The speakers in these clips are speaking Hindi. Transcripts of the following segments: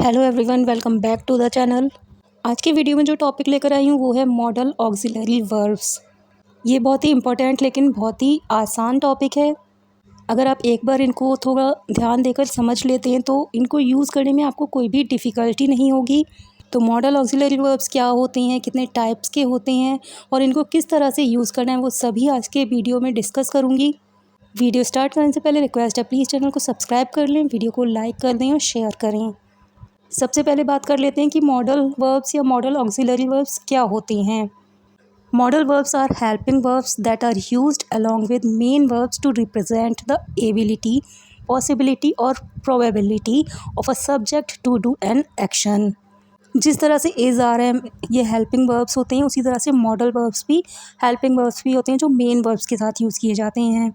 Hello everyone, welcome back to the channel. आज के वीडियो में जो टॉपिक लेकर आई हूँ वो है मॉडल ऑक्सिलरी वर्ब्स। ये बहुत ही इम्पोर्टेंट लेकिन बहुत ही आसान टॉपिक है। अगर आप एक बार इनको थोड़ा ध्यान देकर समझ लेते हैं तो इनको यूज़ करने में आपको कोई भी डिफ़िकल्टी नहीं होगी। तो मॉडल ऑक्सिलरी वर्ब्स क्या होते हैं, कितने टाइप्स के होते हैं और इनको किस तरह से यूज़ करना है, वो सभी आज के वीडियो में डिस्कस करूँगी। वीडियो स्टार्ट करने से पहले रिक्वेस्ट है, प्लीज़ चैनल को सब्सक्राइब कर लें, वीडियो को लाइक कर दें और शेयर करें। सबसे पहले बात कर लेते हैं कि मॉडल वर्ब्स या मॉडल ऑक्सिलरी वर्ब्स क्या होते हैं। Modal verbs are helping verbs that are used along with main verbs to represent the ability, possibility और probability of a subject to do an action. जिस तरह से इज़ आर एम ये हेल्पिंग वर्ब्स होते हैं, उसी तरह से मॉडल वर्ब्स भी हेल्पिंग वर्ब्स भी होते हैं जो मेन वर्ब्स के साथ यूज़ किए जाते हैं।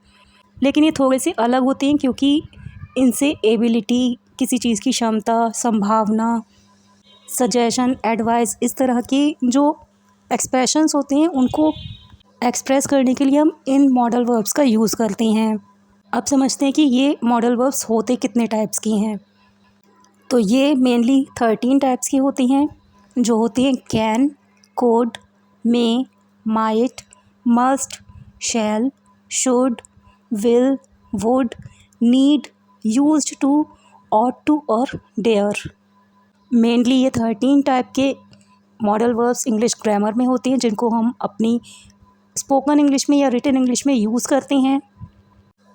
लेकिन ये थोड़े से अलग होते हैं क्योंकि इनसे एबिलिटी, किसी चीज़ की क्षमता, संभावना, सजेशन, एडवाइस, इस तरह की जो एक्सप्रेशंस होते हैं उनको एक्सप्रेस करने के लिए हम इन मॉडल वर्ब्स का यूज़ करते हैं। अब समझते हैं कि ये मॉडल वर्ब्स होते कितने टाइप्स की हैं। तो ये मेनली 13 टाइप्स की होती हैं, जो होती हैं can, could, may, might, must, shall, should, will, would, need, used to, ought to और डेयर। मेनली ये 13 टाइप के मॉडल वर्ब्स इंग्लिश ग्रामर में होती हैं जिनको हम अपनी स्पोकन इंग्लिश में या रिटन इंग्लिश में यूज़ करते हैं।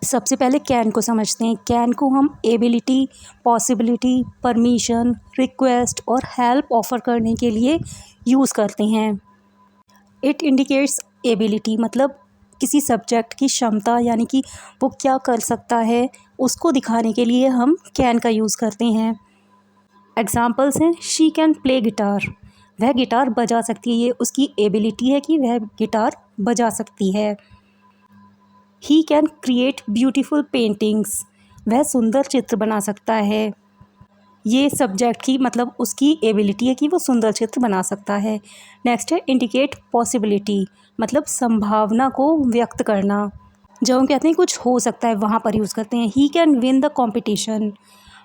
सबसे पहले कैन को समझते हैं। कैन को हम एबिलिटी, पॉसिबिलिटी, परमिशन, रिक्वेस्ट और हेल्प ऑफ़र करने के लिए यूज़ करते हैं। इट इंडिकेट्स एबिलिटी, मतलब किसी सब्जेक्ट की क्षमता, यानी कि वो क्या कर सकता है उसको दिखाने के लिए हम कैन का यूज़ करते हैं। एग्जाम्पल्स हैं, शी कैन प्ले गिटार, वह गिटार बजा सकती है, ये उसकी एबिलिटी है कि वह गिटार बजा सकती है। He can create beautiful paintings, वह सुंदर चित्र बना सकता है, ये सब्जेक्ट की मतलब उसकी एबिलिटी है कि वो सुंदर चित्र बना सकता है। नेक्स्ट है इंडिकेट पॉसिबिलिटी, मतलब संभावना को व्यक्त करना। जब हम कहते हैं कुछ हो सकता है वहाँ पर यूज़ करते हैं। He can win the competition,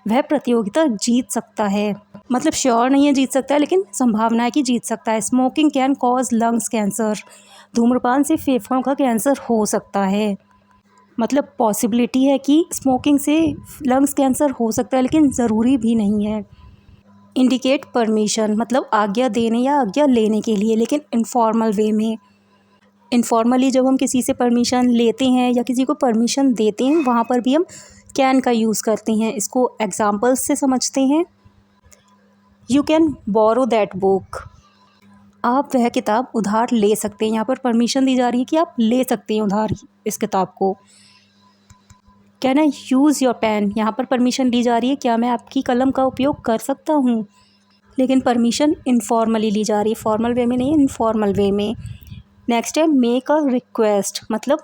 वह प्रतियोगिता जीत सकता है, मतलब श्योर नहीं है जीत सकता है लेकिन संभावना है कि जीत सकता है। Smoking can cause lungs cancer, धूम्रपान से फेफड़ों का कैंसर हो सकता है, मतलब पॉसिबिलिटी है कि स्मोकिंग से लंग्स कैंसर हो सकता है लेकिन ज़रूरी भी नहीं है। इंडिकेट परमिशन, मतलब आज्ञा देने या आज्ञा लेने के लिए, लेकिन इनफॉर्मल वे में। इनफॉर्मली जब हम किसी से परमिशन लेते हैं या किसी को परमिशन देते हैं वहाँ पर भी हम कैन का यूज़ करते हैं। इसको एग्जाम्पल्स से समझते हैं। You can borrow that book, आप वह किताब उधार ले सकते हैं। यहाँ पर परमिशन दी जा रही है कि आप ले सकते हैं उधार इस किताब को। Can I use your pen, यहाँ पर परमिशन ली जा रही है, क्या मैं आपकी कलम का उपयोग कर सकता हूँ, लेकिन परमिशन इनफॉर्मली ली जा रही है, फॉर्मल वे में नहीं, इनफॉर्मल वे में। नेक्स्ट है मेक अ रिक्वेस्ट, मतलब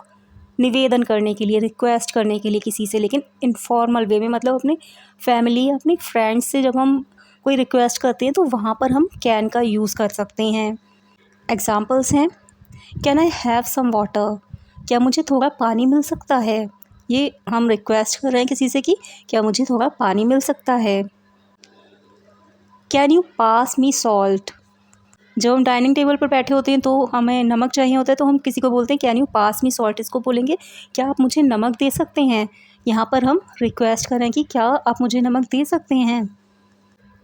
निवेदन करने के लिए, रिक्वेस्ट करने के लिए किसी से, लेकिन इनफॉर्मल वे में, मतलब अपने फैमिली, अपने फ्रेंड्स से जब हम कोई रिक्वेस्ट करते हैं तो वहाँ पर हम कैन का यूज़ कर सकते हैं। एग्जाम्पल्स हैं, can I have some water, क्या मुझे थोड़ा पानी मिल सकता है, ये हम रिक्वेस्ट कर रहे हैं किसी से कि क्या मुझे थोड़ा पानी मिल सकता है। Can you pass me salt, जब हम डाइनिंग टेबल पर बैठे होते हैं तो हमें नमक चाहिए होता है तो हम किसी को बोलते हैं can you pass me salt, इसको बोलेंगे क्या आप मुझे नमक दे सकते हैं। यहाँ पर हम रिक्वेस्ट कर रहे हैं कि क्या आप मुझे नमक दे सकते हैं।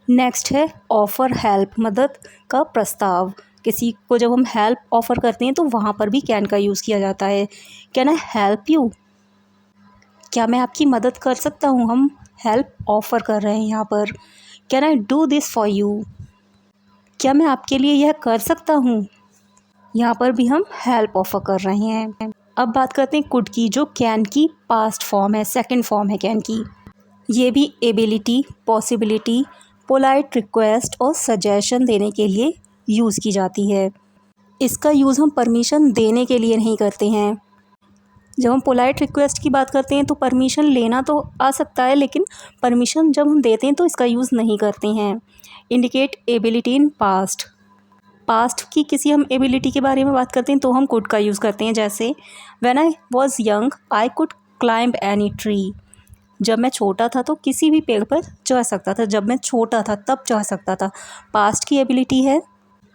नेक्स्ट है ऑफ़र हेल्प, मदद का प्रस्ताव। किसी को जब हम हेल्प ऑफ़र करते हैं तो वहाँ पर भी कैन का यूज़ किया जाता है। कैन आई हेल्प यू, क्या मैं आपकी मदद कर सकता हूँ, हम हेल्प ऑफ़र कर रहे हैं यहाँ पर। Can I do this for you, क्या मैं आपके लिए यह कर सकता हूँ, यहाँ पर भी हम हेल्प ऑफ़र कर रहे हैं। अब बात करते हैं कुड की, जो कैन की पास्ट फॉर्म है, सेकंड फॉर्म है कैन की। ये भी एबिलिटी, पॉसिबिलिटी, पोलाइट रिक्वेस्ट और सजेशन देने के लिए यूज़ की जाती है। इसका यूज़ हम परमिशन देने के लिए नहीं करते हैं। जब हम पोलाइट रिक्वेस्ट की बात करते हैं तो परमिशन लेना तो आ सकता है, लेकिन परमिशन जब हम देते हैं तो इसका यूज़ नहीं करते हैं। Indicate ability in past, past की किसी हम एबिलिटी के बारे में बात करते हैं तो हम कुड का यूज़ करते हैं। जैसे when I was young I could climb any tree, जब मैं छोटा था तो किसी भी पेड़ पर चढ़ सकता था, जब मैं छोटा था तब चढ़ सकता था। पास्ट की एबिलिटी है,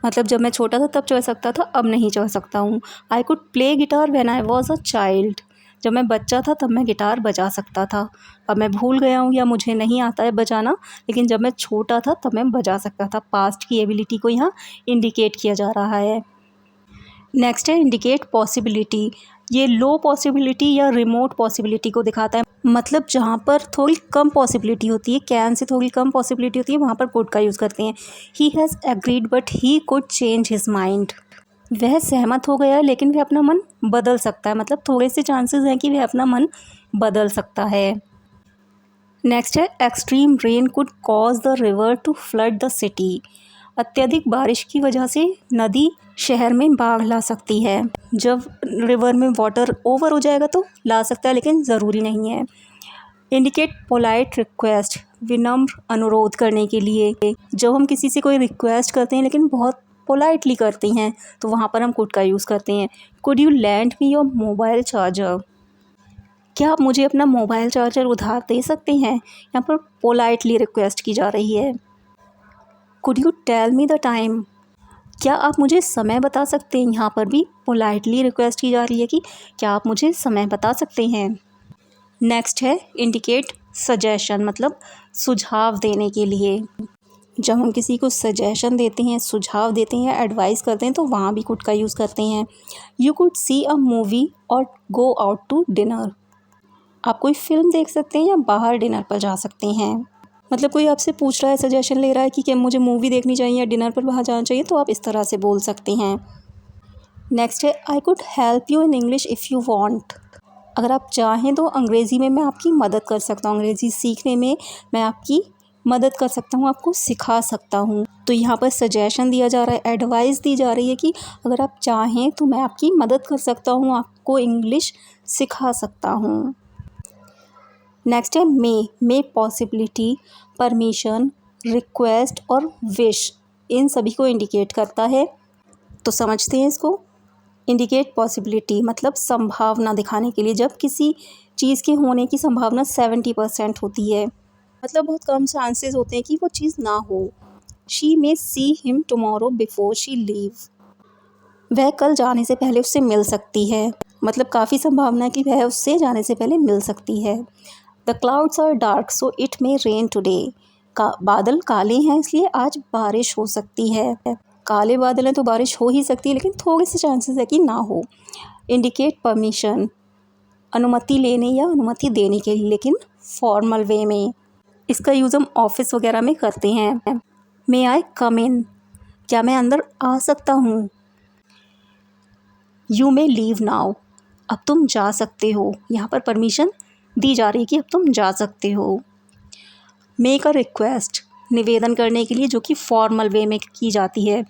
मतलब जब मैं छोटा था तब चढ़ सकता था, अब नहीं चढ़ सकता हूँ। I could play guitar when I was a child. जब मैं बच्चा था तब मैं गिटार बजा सकता था, अब मैं भूल गया हूँ या मुझे नहीं आता है बजाना, लेकिन जब मैं छोटा था तब मैं बजा सकता था। पास्ट की एबिलिटी को यहाँ इंडिकेट किया जा रहा है। नेक्स्ट है इंडिकेट पॉसिबिलिटी। ये लो पॉसिबिलिटी या रिमोट पॉसिबिलिटी को दिखाता है, मतलब जहाँ पर थोड़ी कम पॉसिबिलिटी होती है, कैन से थोड़ी कम पॉसिबिलिटी होती है, वहाँ पर कुड का यूज़ करते हैं। He has agreed but he could change his mind. वह सहमत हो गया लेकिन वह अपना मन बदल सकता है, मतलब थोड़े से चांसेस हैं कि वह अपना मन बदल सकता है। नेक्स्ट है extreme rain could cause the river to flood the city. अत्यधिक बारिश की वजह से नदी शहर में बाढ़ ला सकती है। जब रिवर में वाटर ओवर हो जाएगा तो ला सकता है, लेकिन ज़रूरी नहीं है। इंडिकेट पोलाइट रिक्वेस्ट, विनम्र अनुरोध करने के लिए। जब हम किसी से कोई रिक्वेस्ट करते हैं लेकिन बहुत पोलाइटली करते हैं तो वहाँ पर हम कुड का यूज़ करते हैं। Could you land me your mobile charger. क्या आप मुझे अपना मोबाइल चार्जर उधार दे सकते हैं। यहाँ पर पोलाइटली रिक्वेस्ट की जा रही है। Could you tell me the time. क्या आप मुझे समय बता सकते हैं। यहाँ पर भी पोलाइटली रिक्वेस्ट की जा रही है कि क्या आप मुझे समय बता सकते हैं। नेक्स्ट है इंडिकेट सजेशन, मतलब सुझाव देने के लिए। जब हम किसी को सजेशन देते हैं, सुझाव देते हैं, एडवाइस करते हैं तो वहाँ भी कुड का यूज़ करते हैं। You could see a movie और गो आउट टू डिनर। आप कोई फिल्म देख सकते हैं या बाहर डिनर पर जा सकते हैं। मतलब कोई आपसे पूछ रहा है, सजेशन ले रहा है कि क्या मुझे मूवी देखनी चाहिए या डिनर पर बाहर जाना चाहिए, तो आप इस तरह से बोल सकते हैं। नेक्स्ट है I could help you in English if you want. अगर आप चाहें तो अंग्रेज़ी में मैं आपकी मदद कर सकता हूँ, अंग्रेज़ी सीखने में मैं आपकी मदद कर सकता हूँ, आपको सिखा सकता हूँ। तो यहाँ पर सजेशन दिया जा रहा है, एडवाइस दी जा रही है कि अगर आप चाहें तो मैं आपकी मदद कर सकता हूँ, आपको इंग्लिश सिखा सकता हूँ। नेक्स्ट है मे पॉसिबिलिटी, परमिशन, रिक्वेस्ट और विश, इन सभी को इंडिकेट करता है। तो समझते हैं इसको। इंडिकेट पॉसिबिलिटी मतलब संभावना दिखाने के लिए, जब किसी चीज़ के होने की संभावना 70% होती है, मतलब बहुत कम चांसेस होते हैं कि वो चीज़ ना हो। She may see him tomorrow before she leave. वह कल जाने से पहले उससे मिल सकती है, मतलब काफ़ी संभावना है कि वह उससे जाने से पहले मिल सकती है। The clouds are dark so it may rain today. बादल काले हैं इसलिए आज बारिश हो सकती है। काले बादल हैं तो बारिश हो ही सकती है, लेकिन थोड़े से चांसेस है कि ना हो। इंडिकेट परमिशन, अनुमति लेने या अनुमति देने के लिए, लेकिन फॉर्मल वे में। इसका यूज़ हम ऑफिस वगैरह में करते हैं। मे आई कम इन, क्या मैं अंदर आ सकता हूँ। यू मे लीव नाउ, अब तुम जा सकते हो। यहाँ पर परमिशन दी जा रही है कि अब तुम जा सकते हो। मेक अ रिक्वेस्ट, निवेदन करने के लिए, जो कि फॉर्मल वे में की जाती है।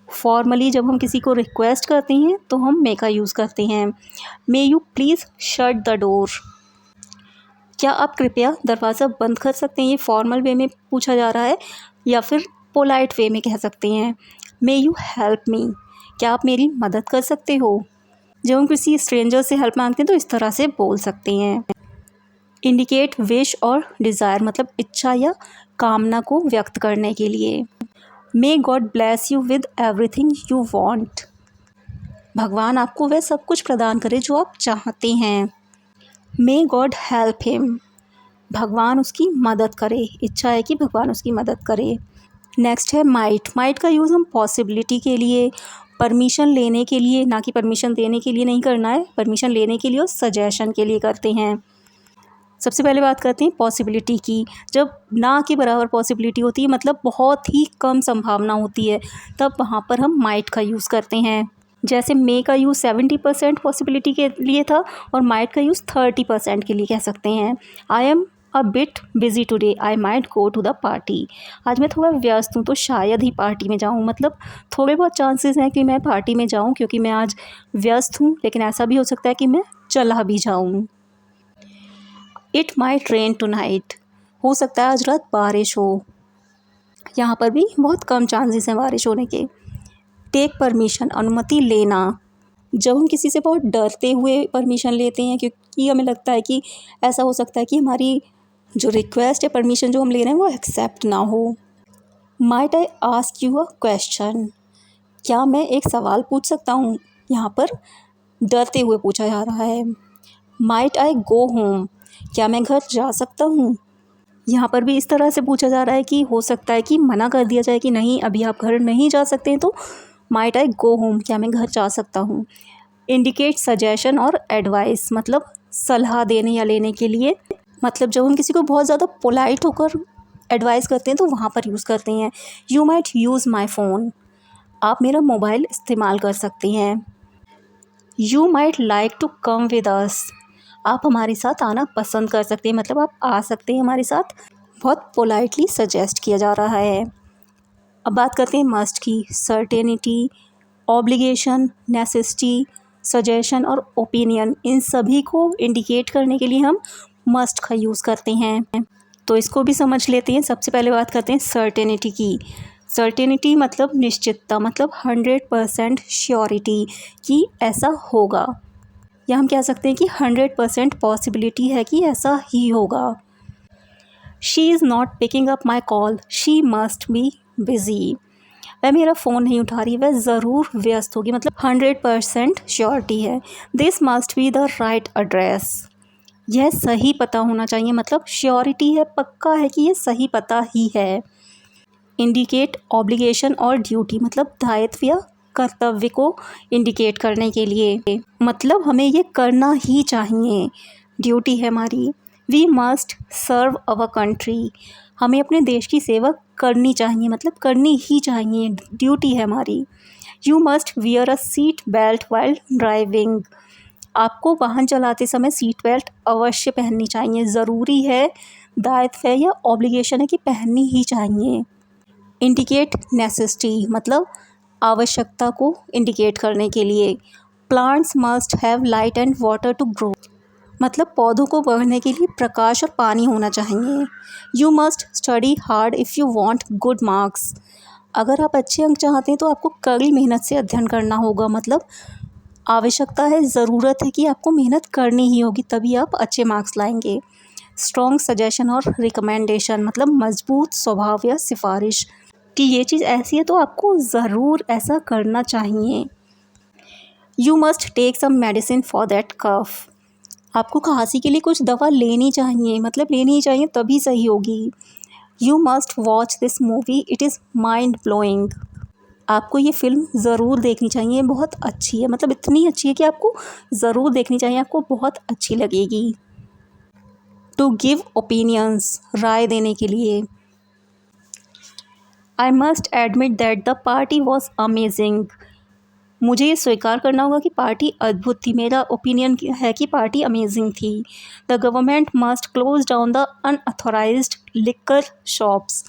फॉर्मली जब हम किसी को रिक्वेस्ट करते हैं तो हम मे का यूज़ करते हैं। May you please shut the door, क्या आप कृपया दरवाज़ा बंद कर सकते हैं। ये फॉर्मल वे में पूछा जा रहा है, या फिर पोलाइट वे में कह सकते हैं। मे यू हेल्प मी, क्या आप मेरी मदद कर सकते हो। जब हम किसी स्ट्रेंजर से हेल्प मांगते हैं तो इस तरह से बोल सकते हैं। इंडिकेट विश और डिज़ायर, मतलब इच्छा या कामना को व्यक्त करने के लिए। May God bless you with everything you want, भगवान आपको वह सब कुछ प्रदान करे जो आप चाहते हैं। मे गॉड हेल्प हिम, भगवान उसकी मदद करे, इच्छा है कि भगवान उसकी मदद करे। नेक्स्ट है माइट का यूज़ हम पॉसिबिलिटी के लिए, परमिशन लेने के लिए, ना कि परमिशन देने के लिए नहीं करना है, परमिशन लेने के लिए और सजेशन के लिए करते हैं। सबसे पहले बात करते हैं पॉसिबिलिटी की। जब ना के बराबर पॉसिबिलिटी होती है, मतलब बहुत ही कम संभावना होती है, तब वहाँ पर हम माइट का यूज़ करते हैं। जैसे मे का यूज़ 70% पॉसिबिलिटी के लिए था और माइट का यूज़ 30% के लिए कह सकते हैं। I am a bit busy today, I might go to the party. आज मैं थोड़ा व्यस्त हूँ तो शायद ही पार्टी में जाऊँ, मतलब थोड़े बहुत चांसेस हैं कि मैं पार्टी में जाऊँ क्योंकि मैं आज व्यस्त हूँ, लेकिन ऐसा भी हो सकता है कि मैं चला भी जाऊँ। इट माइट रेन टुनाइट, हो सकता है आज रात बारिश हो, यहाँ पर भी बहुत कम चांसेस हैं बारिश होने के। टेक परमिशन, अनुमति लेना, जब हम किसी से बहुत डरते हुए परमिशन लेते हैं क्योंकि हमें लगता है कि ऐसा हो सकता है कि हमारी जो रिक्वेस्ट है, परमिशन जो हम ले रहे हैं वो एक्सेप्ट ना हो। Might I ask you a question, क्या मैं एक सवाल पूछ सकता हूँ? यहाँ पर डरते हुए पूछा जा रहा है। माइट आई गो होम, क्या मैं घर जा सकता हूँ? यहाँ पर भी इस तरह से पूछा जा रहा है कि हो सकता है कि मना कर दिया जाए कि नहीं, अभी आप घर नहीं जा सकते हैं, तो माइट आई गो होम, क्या मैं घर जा सकता हूँ। इंडिकेट सजेशन और एडवाइस, मतलब सलाह देने या लेने के लिए, मतलब जब हम किसी को बहुत ज़्यादा पोलाइट होकर एडवाइस करते हैं तो वहाँ पर यूज़ करते हैं। You might use my phone, आप मेरा मोबाइल इस्तेमाल कर सकते हैं। You might like to come with us, आप हमारे साथ आना पसंद कर सकते हैं, मतलब आप आ सकते हैं हमारे साथ। बहुत पोलाइटली सजेस्ट किया जा रहा है। अब बात करते हैं मस्ट की। सर्टेनिटी, ऑब्लिगेशन, नेसेसिटी, सजेशन और ओपिनियन, इन सभी को इंडिकेट करने के लिए हम मस्ट का यूज़ करते हैं। तो इसको भी समझ लेते हैं। सबसे पहले बात करते हैं सर्टेनिटी की। सर्टेनिटी मतलब निश्चितता, मतलब 100% श्योरिटी कि ऐसा होगा, या हम कह सकते हैं कि 100% पॉसिबिलिटी है कि ऐसा ही होगा। She is not picking up my call, she must be busy, वह मेरा फ़ोन नहीं उठा रही, वह ज़रूर व्यस्त होगी, मतलब 100% श्योरिटी है। This must be the right address, यह सही पता होना चाहिए, मतलब श्योरिटी है, पक्का है कि यह सही पता ही है। इंडिकेट ऑब्लिगेशन और ड्यूटी, मतलब दायित्व या कर्तव्य को इंडिकेट करने के लिए, मतलब हमें ये करना ही चाहिए, ड्यूटी है हमारी। We must serve our country, हमें अपने देश की सेवा करनी चाहिए, मतलब करनी ही चाहिए, ड्यूटी है हमारी। You must wear a seat belt while driving, आपको वाहन चलाते समय सीट बेल्ट अवश्य पहननी चाहिए, ज़रूरी है, दायित्व है या ऑब्लिगेशन है कि पहननी ही चाहिए। इंडिकेट नेसेसिटी, मतलब आवश्यकता को इंडिकेट करने के लिए। Plants must have light and water to grow, मतलब पौधों को बढ़ने के लिए प्रकाश और पानी होना चाहिए। You must study hard if you want good marks, अगर आप अच्छे अंक चाहते हैं तो आपको कड़ी मेहनत से अध्ययन करना होगा, मतलब आवश्यकता है, ज़रूरत है कि आपको मेहनत करनी ही होगी, तभी आप अच्छे मार्क्स लाएंगे। स्ट्रॉन्ग सजेशन और रिकमेंडेशन, मतलब मजबूत स्वभाव या सिफारिश कि ये चीज़ ऐसी है तो आपको ज़रूर ऐसा करना चाहिए। You must take some medicine for that cough, आपको खांसी के लिए कुछ दवा लेनी चाहिए, मतलब लेनी ही चाहिए तभी सही होगी। You must watch this movie, it is mind blowing, आपको ये फ़िल्म ज़रूर देखनी चाहिए, बहुत अच्छी है, मतलब इतनी अच्छी है कि आपको ज़रूर देखनी चाहिए, आपको बहुत अच्छी लगेगी। टू गिव ओपिनियंस, राय देने के लिए। I must admit that the party was amazing, मुझे ये स्वीकार करना होगा कि पार्टी अद्भुत थी, मेरा ओपिनियन है कि पार्टी अमेजिंग थी। The government must close down the unauthorised liquor shops,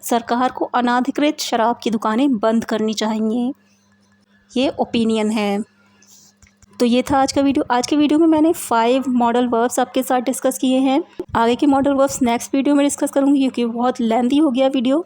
सरकार को अनाधिकृत शराब की दुकानें बंद करनी चाहिए, ये ओपिनियन है। तो ये था आज का वीडियो। आज के वीडियो में मैंने 5 मॉडल वर्ब्स आपके साथ डिस्कस किए हैं। आगे के मॉडल वर्ब्स नेक्स्ट वीडियो में डिस्कस करूँगी क्योंकि बहुत लेंथी हो गया वीडियो।